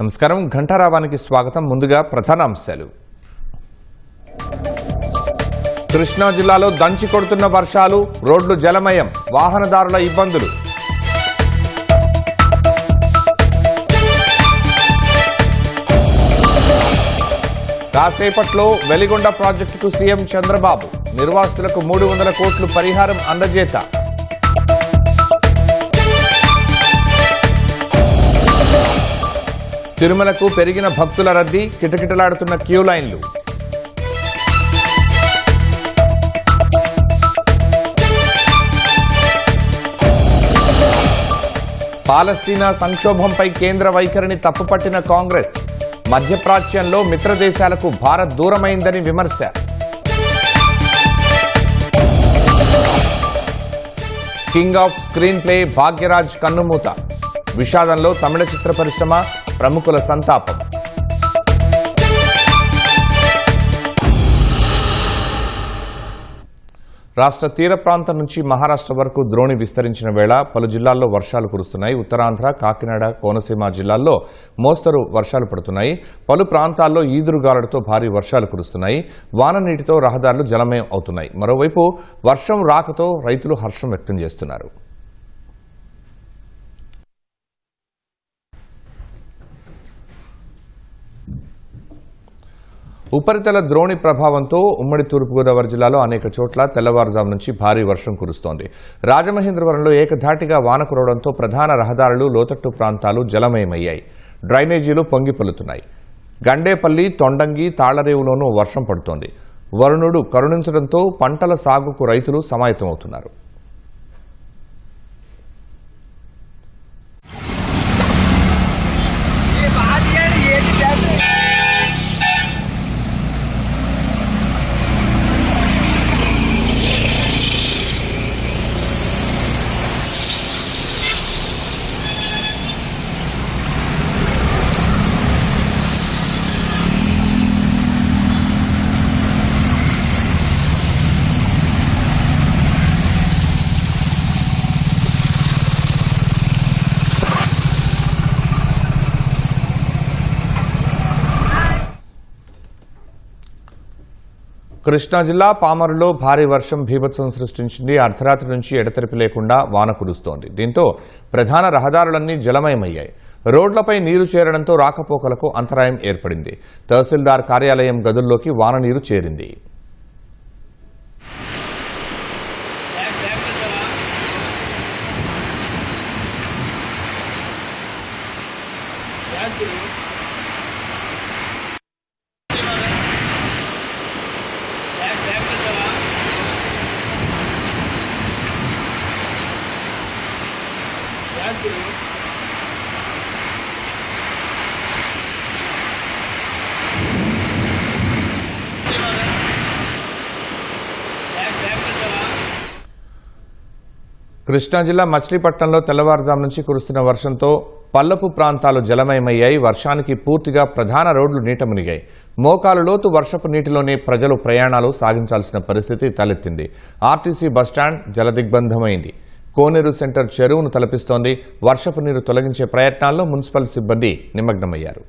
నమస్కారం ఘంటారావానికి స్వాగతం. ముందుగా ప్రధాన అంశాలు. కృష్ణా జిల్లాలో దంచి కొడుతున్న వర్షాలు, రోడ్లు జలమయం, వాహనదారుల ఇబ్బందులు. కాసేపట్లో వెలిగొండ ప్రాజెక్టుకు సీఎం చంద్రబాబు, నిర్వాసితులకు 300 కోట్లు పరిహారం అందజేత. తిరుమలకు పెరిగిన భక్తుల రద్దీ, కిటకిటలాడుతున్న క్యూ లైన్లు. పాలస్తీనా సంక్షోభంపై కేంద్ర వైఖరిని తప్పుపట్టిన కాంగ్రెస్, మధ్యప్రాచ్యంలో మిత్రదేశాలకు భారత్ దూరమైందని విమర్శ. King of screenplay Bhagyaraj కన్నుమూత, విషాదంలో తమిళ చిత్ర పరిశ్రమ, ప్రముఖుల సంతాపం. రాష్ట్ర తీర ప్రాంతం నుంచి మహారాష్ట్ర వరకు ద్రోణి విస్తరించిన వేళ పలు జిల్లాల్లో వర్షాలు కురుస్తున్నాయి. ఉత్తరాంధ్ర, కాకినాడ, కోనసీమ జిల్లాల్లో మోస్తరు వర్షాలు పడుతున్నాయి. పలు ప్రాంతాల్లో ఈదురుగాలులతో భారీ వర్షాలు కురుస్తున్నాయి. వాన నీటితో రహదారులు జలమయం అవుతున్నాయి. మరోవైపు వర్షం రాకతో రైతులు హర్షం వ్యక్తం చేస్తున్నారు. ఉపరితల ద్రోణి ప్రభావంతో ఉమ్మడి తూర్పుగోదావరి జిల్లాలో అనేక చోట్ల తెల్లవారుజాము నుంచి భారీ వర్షం కురుస్తోంది. రాజమహేంద్రవరంలో ఏకధాటిగా వాన కురవడంతో ప్రధాన రహదారులు, లోతట్టు ప్రాంతాలు జలమయమయ్యాయి. డ్రైనేజీలు పొంగిపొల్లుతున్నాయి. గండేపల్లి, తొండంగి, తాళ్లరేవులోనూ వర్షం పడుతోంది. వరుణుడు కరుణించడంతో పంటల సాగుకు రైతులు సమాయత్తమవుతున్నారు. కృష్ణా జిల్లా పామరులో భారీ వర్షం బీభత్సం సృష్టించింది. అర్ధరాత్రి నుంచి ఎడతెరిపి లేకుండా వాన కురుస్తోంది. దీంతో ప్రధాన రహదారులన్నీ జలమయమయ్యాయి. రోడ్లపై నీరు చేరడంతో రాకపోకలకు అంతరాయం ఏర్పడింది. తహసీల్దార్ కార్యాలయం గదుల్లోకి వాన నీరు చేరింది. కృష్ణా జిల్లా మచిలీపట్నంలో తెల్లవారుజాము నుంచి కురుస్తున్న వర్షంతో పల్లపు ప్రాంతాలు జలమయమయ్యాయి. వర్షానికి పూర్తిగా ప్రధాన రోడ్లు నీట మునిగాయి. మోకాలు లోతు వర్షపు నీటిలోనే ప్రజలు ప్రయాణాలు సాగించాల్సిన పరిస్థితి తలెత్తింది. ఆర్టీసీ బస్టాండ్ జలదిగ్బంధమైంది. కోనేరు సెంటర్ చెరువును తలపిస్తోంది. వర్షపు నీరు తొలగించే ప్రయత్నాల్లో మున్సిపల్ సిబ్బంది నిమగ్నమయ్యారు.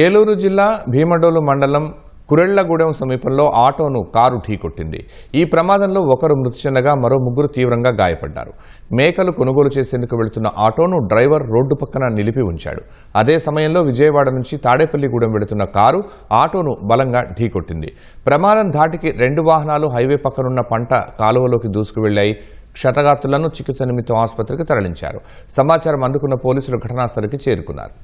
ఏలూరు జిల్లా భీమడోలు మండలం కురెళ్లగూడెం సమీపంలో ఆటోను కారు ఢీకొట్టింది. ఈ ప్రమాదంలో ఒకరు మృతి చెందగా మరో ముగ్గురు తీవ్రంగా గాయపడ్డారు. మేకలు కొనుగోలు చేసేందుకు వెళుతున్న ఆటోను డ్రైవర్ రోడ్డు పక్కన నిలిపి ఉంచాడు. అదే సమయంలో విజయవాడ నుంచి తాడేపల్లిగూడెం వెళుతున్న కారు ఆటోను బలంగా ఢీకొట్టింది. ప్రమాదం ధాటికి 2 వాహనాలు హైవే పక్కనున్న పంట కాలువలోకి దూసుకు వెళ్లాయి. క్షతగాత్రులను చికిత్స నిమిత్తం ఆసుపత్రికి తరలించారు. సమాచారం అందుకున్న పోలీసులు ఘటనాస్థలికి చేరుకున్నారు.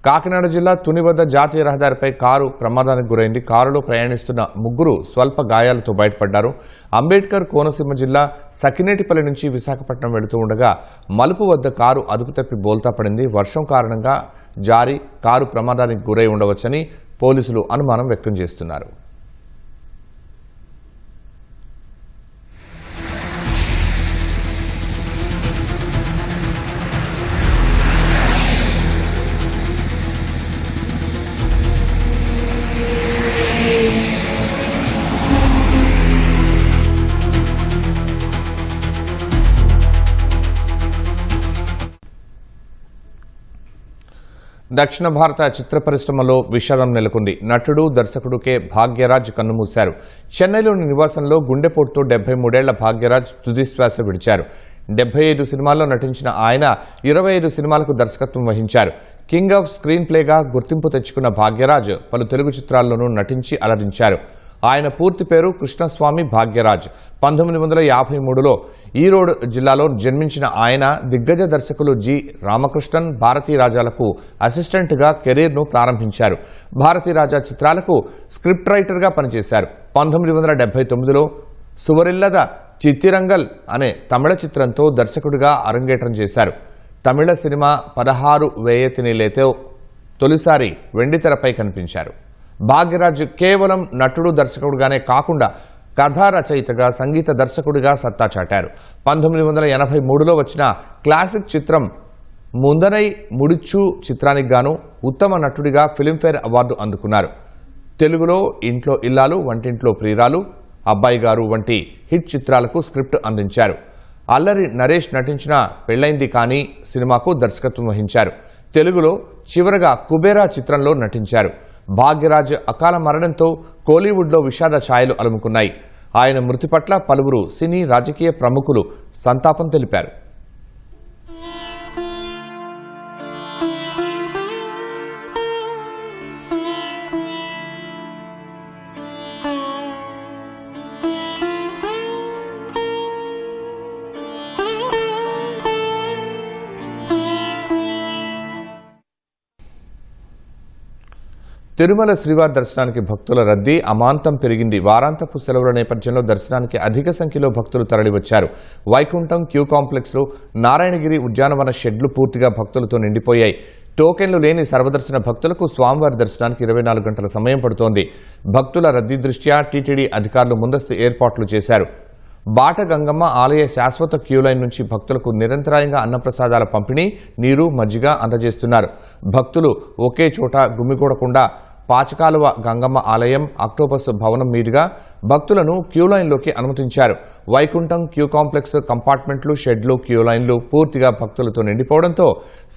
కాకినాడ జిల్లా తుని వద్ద జాతీయ రహదారిపై కారు ప్రమాదానికి గురైంది. కారులో ప్రయాణిస్తున్న ముగ్గురు స్వల్ప గాయాలతో బయటపడ్డారు. అంబేద్కర్ కోనసీమ జిల్లా సకినేటిపల్లి నుంచి విశాఖపట్నం వెళుతూ ఉండగా మలుపు వద్ద కారు అదుపు తప్పి బోల్తా పడింది. వర్షం కారణంగా జారి కారు ప్రమాదానికి గురై ఉండవచ్చని పోలీసులు అనుమానం వ్యక్తం చేస్తున్నారు. దక్షిణ భారత చిత్ర పరిశ్రమలో విషాదం నెలకొంది. నటుడు దర్శకుడు కె భాగ్యరాజ్ కన్నుమూశారు. చెన్నైలోని నివాసంలో గుండెపోటుతో 73 ఏళ్ల భాగ్యరాజ్ తుదిశ్వాస విడిచారు. 75 సినిమాల్లో నటించిన ఆయన 25 సినిమాలకు దర్శకత్వం వహించారు. కింగ్ ఆఫ్ స్క్రీన్ ప్లేగా గుర్తింపు తెచ్చుకున్న భాగ్యరాజ్ పలు తెలుగు చిత్రాల్లోనూ నటించి అలరించారు. ఆయన పూర్తి పేరు కృష్ణస్వామి భాగ్యరాజ్. 1953లో ఈరోడ్ జిల్లాలో జన్మించిన ఆయన దిగ్గజ దర్శకులు జి రామకృష్ణన్, భారతీ రాజాలకు అసిస్టెంట్గా కెరీర్ను ప్రారంభించారు. భారతీ రాజా చిత్రాలకు స్క్రిప్ట్ రైటర్గా పనిచేశారు. 1979లో సువరిల్లద చిత్తిరంగల్ అనే తమిళ చిత్రంతో దర్శకుడిగా అరంగేట్రం చేశారు. తమిళ సినిమా 16 వేయతినిలేతో తొలిసారి వెండితెరపై కనిపించారు. భాగ్యరాజ్ కేవలం నటుడు దర్శకుడుగానే కాకుండా కథా రచయితగా సంగీత దర్శకుడిగా సత్తా చాటారు. 1983లో వచ్చిన క్లాసిక్ చిత్రం ముందనై ముడిచ్చు చిత్రానికి గాను ఉత్తమ నటుడిగా ఫిలింఫేర్ అవార్డు అందుకున్నారు. తెలుగులో ఇంట్లో ఇల్లాలు, వంటింట్లో ప్రియురాలు, అబ్బాయి గారు వంటి హిట్ చిత్రాలకు స్క్రిప్ట్ అందించారు. అల్లరి నరేష్ నటించిన పెళ్లైంది కానీ సినిమాకు దర్శకత్వం వహించారు. తెలుగులో చివరగా కుబేరా చిత్రంలో నటించారు. భాగ్యరాజ్ అకాల మరణంతో కోలీవుడ్లో విషాద ఛాయలు అలుముకున్నాయి. ఆయన మృతి పట్ల పలువురు సినీ రాజకీయ ప్రముఖులు సంతాపం తెలిపారు. తిరుమల శ్రీవారి దర్శనానికి భక్తుల రద్దీ అమాంతం పెరిగింది. వారాంతపు సెలవుల నేపథ్యంలో దర్శనానికి అధిక సంఖ్యలో భక్తులు తరలివచ్చారు. వైకుంఠం క్యూ కాంప్లెక్స్లో నారాయణగిరి ఉద్యానవన షెడ్లు పూర్తిగా భక్తులతో నిండిపోయాయి. టోకెన్లు లేని సర్వదర్శన భక్తులకు స్వామివారి దర్శనానికి 24 గంటల సమయం పడుతోంది. భక్తుల రద్దీ దృష్ట్యా టీటీడీ అధికారులు ముందస్తు ఏర్పాట్లు చేశారు. బాట గంగమ్మ ఆలయ శాశ్వత క్యూలైన్ నుంచి భక్తులకు నిరంతరాయంగా అన్నప్రసాదాల పంపిణీ, నీరు, మజ్జిగ అందజేస్తున్నారు. భక్తులు ఒకే చోట గుమిగూడకుండా పాచకాలువ గంగమ్మ ఆలయం, ఆక్టోపస్ భవనం మీదుగా భక్తులను క్యూలైన్లోకి అనుమతించారు. వైకుంఠం క్యూ కాంప్లెక్స్ కంపార్ట్మెంట్లు, షెడ్లు, క్యూలైన్లు పూర్తిగా భక్తులతో నిండిపోవడంతో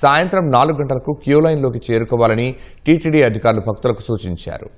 సాయంత్రం 4 గంటలకు క్యూలైన్లోకి చేరుకోవాలని టీటీడీ అధికారులు భక్తులకు సూచించారు.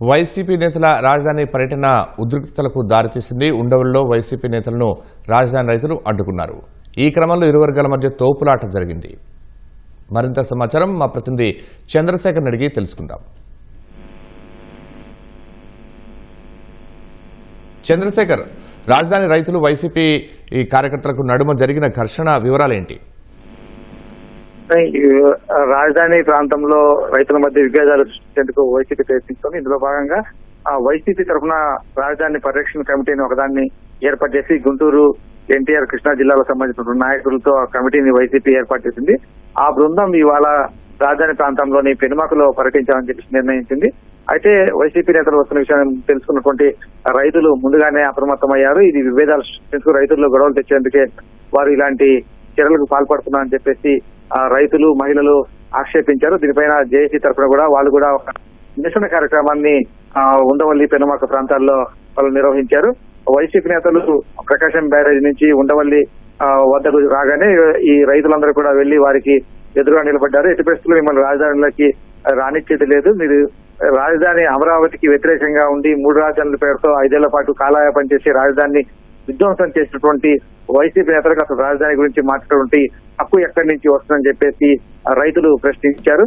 వైసీపీ నేతల రాజధాని పర్యటన ఉద్రిక్తతలకు దారితీసింది. ఉండవల్లో వైసీపీ నేతలను రాజధాని రైతులు అడ్డుకున్నారు. ఈ క్రమంలో ఇరు వర్గాల మధ్య తోపులాట జరిగింది. మరింత సమాచారం మా ప్రతినిధి చంద్రశేఖర్ అడిగి తెలుసుకుందాం. చంద్రశేఖర్, రాజధాని రైతులు వైసీపీ కార్యకర్తలకు నడుమ జరిగిన ఘర్షణ వివరాలేంటి? రాజధాని ప్రాంతంలో రైతుల మధ్య విభేదాలు సృష్టించేందుకు వైసీపీ ప్రయత్నిస్తోంది. ఇందులో భాగంగా వైసీపీ తరఫున రాజధాని పరిరక్షణ కమిటీని ఒకదాన్ని ఏర్పాటు చేసి గుంటూరు, ఎన్టీఆర్, కృష్ణా జిల్లాలకు సంబంధించిన నాయకులతో ఆ కమిటీని వైసీపీ ఏర్పాటు చేసింది. ఆ బృందం ఇవాళ రాజధాని ప్రాంతంలోని పెనుమాకలో పర్యటించాలని చెప్పి నిర్ణయించింది. అయితే వైసీపీ నేతలు వస్తున్న విషయాన్ని తెలుసుకున్నటువంటి రైతులు ముందుగానే అప్రమత్తమయ్యారు. ఇది విభేదాలు సృష్టించుకు రైతుల్లో గొడవలు తెచ్చేందుకే వారు ఇలాంటి చర్యలకు పాల్పడుతున్నారని చెప్పేసి రైతులు, మహిళలు ఆక్షేపించారు. దీనిపైన జేఏసీ తరఫున కూడా వాళ్ళు కూడా ఒక నిరసన కార్యక్రమాన్ని ఉండవల్లి, పెనుమాక ప్రాంతాల్లో వాళ్ళు నిర్వహించారు. వైసీపీ నేతలు ప్రకాశం బ్యారేజ్ నుంచి ఉండవల్లి వద్దకు రాగానే ఈ రైతులందరూ కూడా వెళ్లి వారికి ఎదురుగా నిలబడ్డారు. ఎట్టి పరిస్థితుల్లో మిమ్మల్ని రాజధానిలోకి రానిచ్చేది లేదు, మీరు రాజధాని అమరావతికి వ్యతిరేకంగా ఉండి 3 రాజధానుల పేరుతో 5 ఏళ్ల పాటు కాలయాపన చేసి రాజధానిని విధ్వంసం చేసినటువంటి వైసీపీ నేతలకు అసలు రాజధాని గురించి మాట్లాడే హక్కు ఎక్కడి నుంచి వస్తుందని చెప్పేసి రైతులు ప్రశ్నించారు.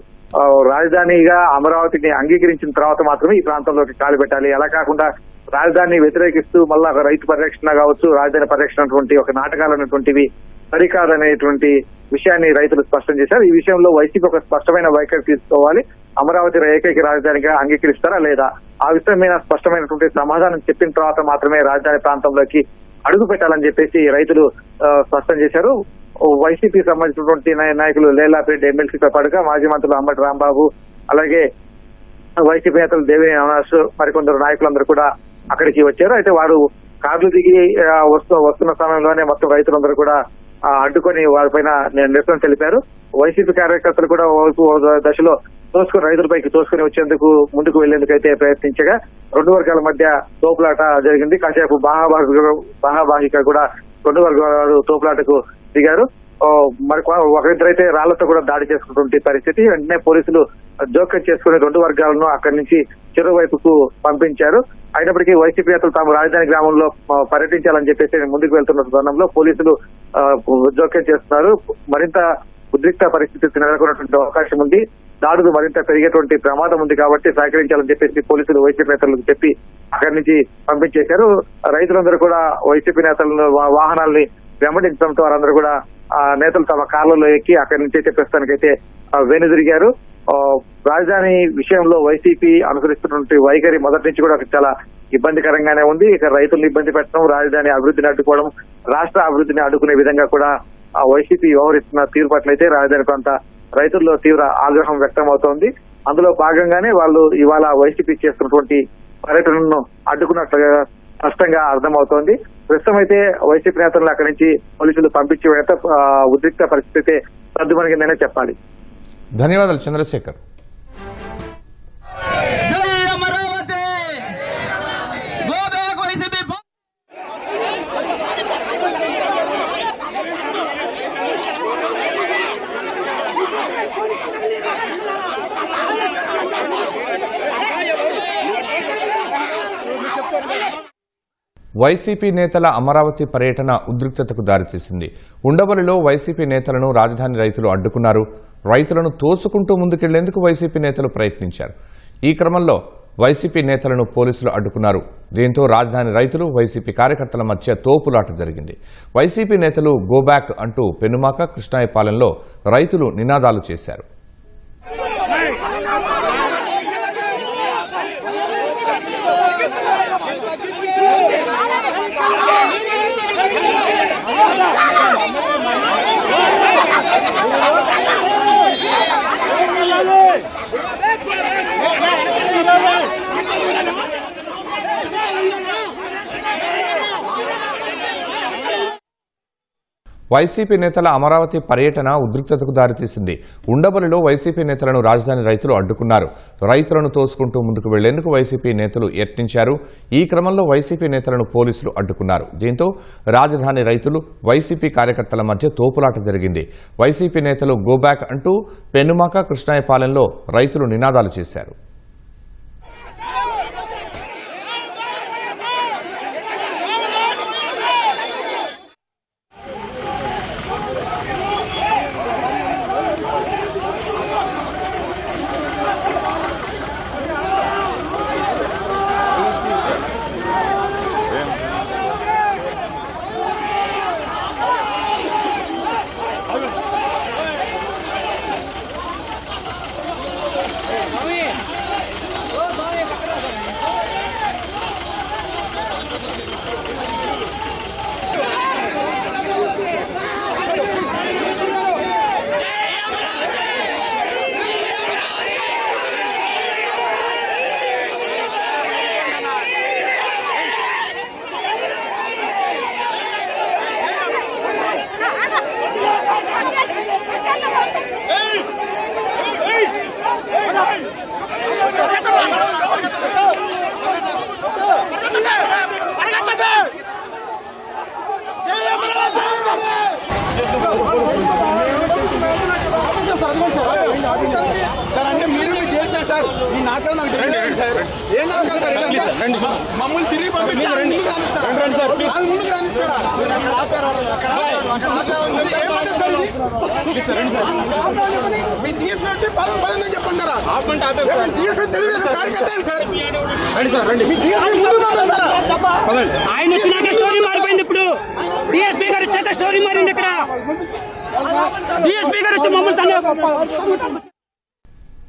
రాజధానిగా అమరావతిని అంగీకరించిన తర్వాత మాత్రమే ఈ ప్రాంతంలోకి కాలు పెట్టాలి, అలా కాకుండా రాజధానిని వ్యతిరేకిస్తూ మళ్ళా రైతు పరిరక్షణ కావచ్చు, రాజధాని పరిరక్షణ అటువంటి ఒక నాటకాలు అనేటువంటివి సరికాదనేటువంటి విషయాన్ని రైతులు స్పష్టం చేశారు. ఈ విషయంలో వైసీపీ ఒక స్పష్టమైన వైఖరి తీసుకోవాలి. అమరావతి ఏకైక రాజధానిగా అంగీకరిస్తారా లేదా, ఆ విషయం మీద స్పష్టమైనటువంటి సమాధానం చెప్పిన తర్వాత మాత్రమే రాజధాని ప్రాంతంలోకి అడుగు పెట్టాలని చెప్పేసి రైతులు స్పష్టం చేశారు. వైసీపీ సంబంధించినటువంటి నాయకులు లేలాపేట ఎమ్మెల్సీతో పాటుగా మాజీ మంత్రులు అంబటి రాంబాబు, అలాగే వైసీపీ నేతలు దేవినేని అవినాష్, మరికొందరు నాయకులందరూ కూడా అక్కడికి వచ్చారు. అయితే వారు కార్లు దిగి వస్తున్న సమయంలోనే మొత్తం రైతులందరూ కూడా అడ్డుకొని వారిపైన నిరసన తెలిపారు. వైసీపీ కార్యకర్తలు కూడా దశలో రైతులపైకి తోసుకుని వచ్చేందుకు ముందుకు వెళ్లేందుకు అయితే ప్రయత్నించగా 2 వర్గాల మధ్య తోపులాట జరిగింది. కాసేపు బాహాబాహిక కూడా 2 వర్గాలు తోపులాటకు దిగారు. మరి ఒకరిద్దరైతే రాళ్లతో కూడా దాడి చేసుకున్నటువంటి పరిస్థితి. వెంటనే పోలీసులు జోక్యం చేసుకుని 2 వర్గాలను అక్కడి నుంచి చెరువువైపుకు పంపించారు. అయినప్పటికీ వైసీపీ నేతలు తాము రాజధాని గ్రామంలో పర్యటించాలని చెప్పేసి ముందుకు వెళ్తున్న తరుణంలో పోలీసులు జోక్యం చేస్తున్నారు. మరింత ఉద్రిక్త పరిస్థితి నెలకొన్నటువంటి అవకాశం ఉంది, దాడులు మరింత పెరిగేటువంటి ప్రమాదం ఉంది కాబట్టి సహకరించాలని చెప్పేసి పోలీసులు వైసీపీ నేతలకు చెప్పి అక్కడి నుంచి పంపించేశారు. రైతులందరూ కూడా వైసీపీ నేతలను వాహనాల్ని వెంబడించడంతో వారందరూ కూడా నేతలు తమ కార్లలో ఎక్కి అక్కడి నుంచి అయితే ప్రస్తుతానికైతే వెనుదిరిగారు. రాజధాని విషయంలో వైసీపీ అనుసరిస్తున్నటువంటి వైఖరి మొదటి నుంచి కూడా చాలా ఇబ్బందికరంగానే ఉంది. ఇక రైతులను ఇబ్బంది పెట్టడం, రాజధాని అభివృద్ధిని అడ్డుకోవడం, రాష్ట్ర అభివృద్ధిని అడ్డుకునే విధంగా కూడా వైసీపీ వ్యవహరిస్తున్న తీరు పట్లయితే రాజధాని ప్రాంత రైతుల్లో తీవ్ర ఆగ్రహం వ్యక్తం అవుతోంది. అందులో భాగంగానే వాళ్ళు ఇవాళ వైసీపీ చేస్తున్నటువంటి పర్యటనను అడ్డుకున్నట్లుగా స్పష్టంగా అర్థమవుతోంది. ప్రస్తుతం అయితే వైసీపీ నేతలను అక్కడి నుంచి పోలీసులు పంపించే ఉద్రిక్త పరిస్థితి సర్దుమణిగిందనే చెప్పాలి. ధన్యవాదాలు చంద్రశేఖర్. వైసీపీ నేతల అమరావతి పర్యటన ఉద్రిక్తతకు దారితీసింది. ఉండవల్లిలో వైసీపీ నేతలను రాజధాని రైతులు అడ్డుకున్నారు. రైతులను తోసుకుంటూ ముందుకెళ్లేందుకు వైసీపీ నేతలు ప్రయత్నించారు. ఈ క్రమంలో వైసీపీ నేతలను పోలీసులు అడ్డుకున్నారు. దీంతో రాజధాని రైతులు, వైసీపీ కార్యకర్తల మధ్య తోపులాట జరిగింది. వైసీపీ నేతలు గోబ్యాక్ అంటూ పెనుమాక, కృష్ణాయపాలెంలో రైతులు నినాదాలు చేశారు. వైసీపీ నేతల అమరావతి పర్యటన ఉద్రిక్తతకు దారితీసింది. ఉండవల్లిలో వైసీపీ నేతలను రాజధాని రైతులు అడ్డుకున్నారు. రైతులను తోసుకుంటూ ముందుకు వెళ్లేందుకు వైసీపీ నేతలు యత్నించారు. ఈ క్రమంలో వైసీపీ నేతలను పోలీసులు అడ్డుకున్నారు. దీంతో రాజధాని రైతులు, వైసీపీ కార్యకర్తల మధ్య తోపులాట జరిగింది. వైసీపీ నేతలు గోబ్యాక్ అంటూ పెనుమాక, కృష్ణాయపాలెంలో రైతులు నినాదాలు చేశారు. సార్ మీ నాకే నాకు తెలియదు సార్ ఏ నాటకాలు సార్ ఇదంతా? మమ్మల్ని తిరిగి పంపించి ముందుకు రానిస్తారా? ముందుకు రానిస్తారా? ఏమంటారు సార్ ఇది? మీ DSP వచ్చి పదని చెప్పంటారా? DSP తెలుగుదేశం కార్యకర్త సార్. మీ DSP ముందుకు రానిస్తారా? ఆయన వచ్చినాక స్టోరీ మారిపోయింది. ఇప్పుడు డిఎస్పీ గారు వచ్చాక స్టోరీ మారింది. ఇక్కడ డిఎస్పీ గారు వచ్చి మమ్మల్ని